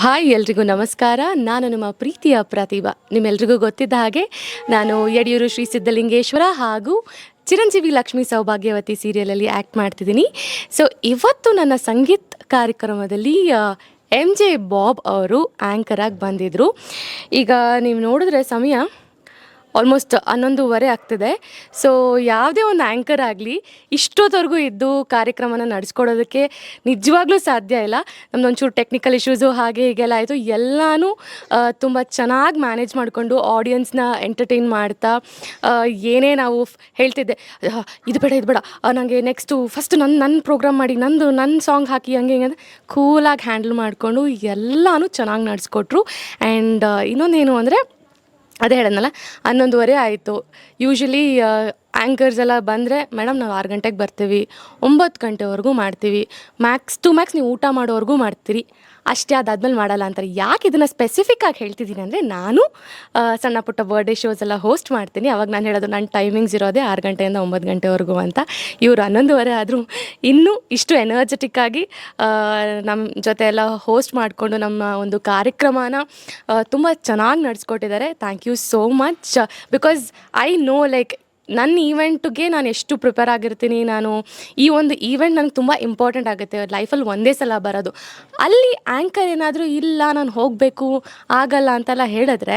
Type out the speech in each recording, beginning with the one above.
Hi ಎಲ್ರಿಗೂ ನಮಸ್ಕಾರ. ನಾನು ನಿಮ್ಮ ಪ್ರೀತಿಯ ಪ್ರತಿಭಾ. ನಿಮ್ಮೆಲ್ರಿಗೂ ಗೊತ್ತಿದ್ದ ಹಾಗೆ ನಾನು ಯಡಿಯೂರು ಶ್ರೀ ಸಿದ್ಧಲಿಂಗೇಶ್ವರ ಹಾಗೂ ಚಿರಂಜೀವಿ ಲಕ್ಷ್ಮೀ ಸೌಭಾಗ್ಯವತಿ ಸೀರಿಯಲಲ್ಲಿ ಆ್ಯಕ್ಟ್ ಮಾಡ್ತಿದ್ದೀನಿ. ಸೊ ಇವತ್ತು ನನ್ನ ಸಂಗೀತ್ ಕಾರ್ಯಕ್ರಮದಲ್ಲಿ MJ ಬಾಬ್ ಅವರು ಆ್ಯಂಕರಾಗಿ ಬಂದಿದ್ದರು. ಈಗ ನೀವು ನೋಡಿದ್ರೆ ಸಮಯ ಆಲ್ಮೋಸ್ಟ್ 11:30 ಆಗ್ತಿದೆ. ಸೊ ಯಾವುದೇ ಒಂದು ಆ್ಯಂಕರ್ ಆಗಲಿ ಇಷ್ಟೊತ್ತವರೆಗೂ ಇದ್ದು ಕಾರ್ಯಕ್ರಮನ ನಡೆಸ್ಕೊಡೋದಕ್ಕೆ ನಿಜವಾಗ್ಲೂ ಸಾಧ್ಯ ಇಲ್ಲ. ನಮ್ಮದೊಂಚೂರು ಟೆಕ್ನಿಕಲ್ ಇಶ್ಯೂಸು ಹಾಗೆ ಹೀಗೆಲ್ಲ ಆಯಿತು. ಎಲ್ಲನೂ ತುಂಬ ಚೆನ್ನಾಗಿ ಮ್ಯಾನೇಜ್ ಮಾಡಿಕೊಂಡು ಆಡಿಯನ್ಸ್ನ ಎಂಟರ್ಟೈನ್ ಮಾಡ್ತಾ ಏನೇ ನಾವು ಹೇಳ್ತಿದ್ದೆ, ಇದು ಬೇಡ ಇದು ಬೇಡ, ನನಗೆ ನೆಕ್ಸ್ಟು ಫಸ್ಟ್ ನನ್ನ ಪ್ರೋಗ್ರಾಮ್ ಮಾಡಿ ನನ್ನ ಸಾಂಗ್ ಹಾಕಿ ಹಂಗೆ ಹಿಂಗೆ ಕೂಲಾಗಿ ಹ್ಯಾಂಡಲ್ ಮಾಡಿಕೊಂಡು ಎಲ್ಲನೂ ಚೆನ್ನಾಗಿ ನಡೆಸ್ಕೊಟ್ರು. ಆ್ಯಂಡ್ ಇನ್ನೊಂದೇನು ಅಂದರೆ ಅದೇ ಹೇಳೋದಲ್ಲ, 11:30 ಆಯಿತು. ಯೂಶ್ವಲಿ ಆ್ಯಂಕರ್ಸ್ ಎಲ್ಲ ಬಂದರೆ ಮೇಡಮ್ ನಾವು 6 ಗಂಟೆಗೆ ಬರ್ತೀವಿ, 9 ಗಂಟೆವರೆಗೂ ಮಾಡ್ತೀವಿ, ಮ್ಯಾಕ್ಸ್ ಟು ಮ್ಯಾಕ್ಸ್ ನೀವು ಊಟ ಮಾಡೋವರೆಗೂ ಮಾಡ್ತೀರಿ, ಅಷ್ಟೇ, ಅದಾದ್ಮೇಲೆ ಮಾಡಲ್ಲ ಅಂತಾರೆ. ಯಾಕೆ ಇದನ್ನು ಸ್ಪೆಸಿಫಿಕ್ಕಾಗಿ ಹೇಳ್ತಿದ್ದೀನಿ ಅಂದರೆ, ನಾನು ಸಣ್ಣ ಪುಟ್ಟ ಬರ್ಡೇ ಶೋಸ್ ಎಲ್ಲ ಹೋಸ್ಟ್ ಮಾಡ್ತೀನಿ. ಅವಾಗ ನಾನು ಹೇಳೋದು ನನ್ನ ಟೈಮಿಂಗ್ಸ್ ಇರೋದೇ 6 ಗಂಟೆಯಿಂದ 9 ಗಂಟೆವರೆಗೂ ಅಂತ. ಇವರು 11:30 ಆದರೂ ಇನ್ನೂ ಇಷ್ಟು ಎನರ್ಜೆಟಿಕ್ಕಾಗಿ ನಮ್ಮ ಜೊತೆ ಎಲ್ಲ ಹೋಸ್ಟ್ ಮಾಡಿಕೊಂಡು ನಮ್ಮ ಒಂದು ಕಾರ್ಯಕ್ರಮನ ತುಂಬ ಚೆನ್ನಾಗಿ ನಡೆಸ್ಕೊಟ್ಟಿದ್ದಾರೆ. Thank you so much. Because I know like ನನ್ನ ಈವೆಂಟ್ಗೆ ನಾನು ಎಷ್ಟು ಪ್ರಿಪೇರ್ ಆಗಿರ್ತೀನಿ. ನಾನು ಈ ಒಂದು ಈವೆಂಟ್ ನನಗೆ ತುಂಬ ಇಂಪಾರ್ಟೆಂಟ್ ಆಗುತ್ತೆ, ಲೈಫಲ್ಲಿ ಒಂದೇ ಸಲ ಬರೋದು. ಅಲ್ಲಿ ಆ್ಯಂಕರ್ ಏನಾದರೂ ಇಲ್ಲ ನಾನು ಹೋಗಬೇಕು ಆಗಲ್ಲ ಅಂತೆಲ್ಲ ಹೇಳಿದ್ರೆ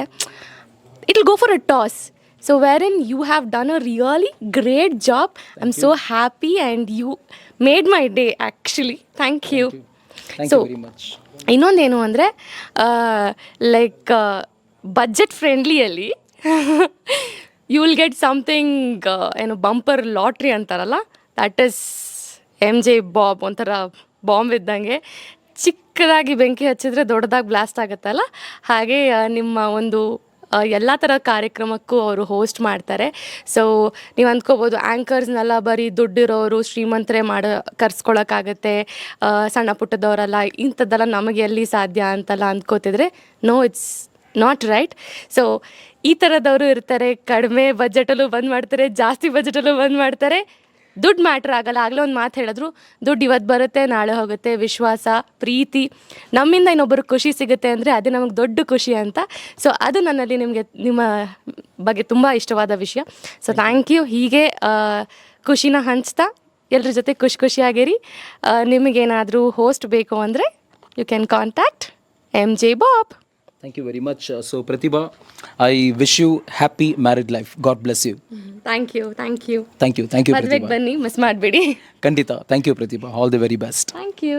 it will go for a toss. So where in you have done a really great job. I am so happy and you made my day actually. Thank you. So ಇನ್ನೊಂದೇನು ಅಂದರೆ ಲೈಕ್ ಬಜೆಟ್ ಫ್ರೆಂಡ್ಲಿಯಲ್ಲಿ you will get something, ಏನು bumper lottery ಅಂತಾರಲ್ಲ, that is MJ bob. ಒಂಥರ bomb ಇದ್ದಂಗೆ, ಚಿಕ್ಕದಾಗಿ ಬೆಂಕಿ ಹಚ್ಚಿದ್ರೆ ದೊಡ್ಡದಾಗಿ ಬ್ಲಾಸ್ಟ್ ಆಗುತ್ತಲ್ಲ, ಹಾಗೆ ನಿಮ್ಮ ಒಂದು ಎಲ್ಲ ಥರ ಕಾರ್ಯಕ್ರಮಕ್ಕೂ ಅವರು ಹೋಸ್ಟ್ ಮಾಡ್ತಾರೆ. ಸೊ ನೀವು ಅಂದ್ಕೋಬೋದು ಆ್ಯಂಕರ್ಸ್ನೆಲ್ಲ ಬರೀ ದುಡ್ಡಿರೋರು ಶ್ರೀಮಂತರೇ ಕರ್ಸ್ಕೊಳಕ್ಕಾಗತ್ತೆ, ಸಣ್ಣ ಪುಟ್ಟದವರೆಲ್ಲ ಇಂಥದ್ದೆಲ್ಲ ನಮಗೆ ಎಲ್ಲಿ ಸಾಧ್ಯ ಅಂತೆಲ್ಲ ಅಂದ್ಕೋತಿದ್ರೆ, no, it's not right. So ಈ ಥರದವರು ಇರ್ತಾರೆ. ಕಡಿಮೆ ಬಜೆಟಲ್ಲೂ ಬಂದು ಮಾಡ್ತಾರೆ, ಜಾಸ್ತಿ ಬಜೆಟಲ್ಲೂ ಬಂದು ಮಾಡ್ತಾರೆ. ದುಡ್ಡು ಮ್ಯಾಟ್ರ್ ಆಗಲ್ಲ. ಆಗಲೇ ಒಂದು ಮಾತು ಹೇಳಿದ್ರು, ದುಡ್ಡು ಇವತ್ತು ಬರುತ್ತೆ ನಾಳೆ ಹೋಗುತ್ತೆ, ವಿಶ್ವಾಸ, ಪ್ರೀತಿ, ನಮ್ಮಿಂದ ಇನ್ನೊಬ್ಬರಿಗೆ ಖುಷಿ ಸಿಗುತ್ತೆ ಅಂದರೆ ಅದೇ ನಮಗೆ ದೊಡ್ಡ ಖುಷಿ ಅಂತ. ಸೊ ಅದು ನನ್ನಲ್ಲಿ ನಿಮ್ಮ ಬಗ್ಗೆ ತುಂಬ ಇಷ್ಟವಾದ ವಿಷಯ. So thank you. ಹೀಗೆ ಖುಷಿನ ಹಂಚ್ತಾ ಎಲ್ಲರ ಜೊತೆ ಖುಷಿಯಾಗಿರಿ. ನಿಮಗೇನಾದರೂ ಹೋಸ್ಟ್ ಬೇಕು ಅಂದರೆ you can contact MJ Bob. Thank you very much. So Pratibha, I wish you happy married life. God bless you. Thank you. Thank you ಮದುವೆಗೆ ಬನ್ನಿ, ಮಿಸ್ ಮಾಡಬೇಡಿ. ಖಂಡಿತ. Thank you Pratibha. All the very best. Thank you.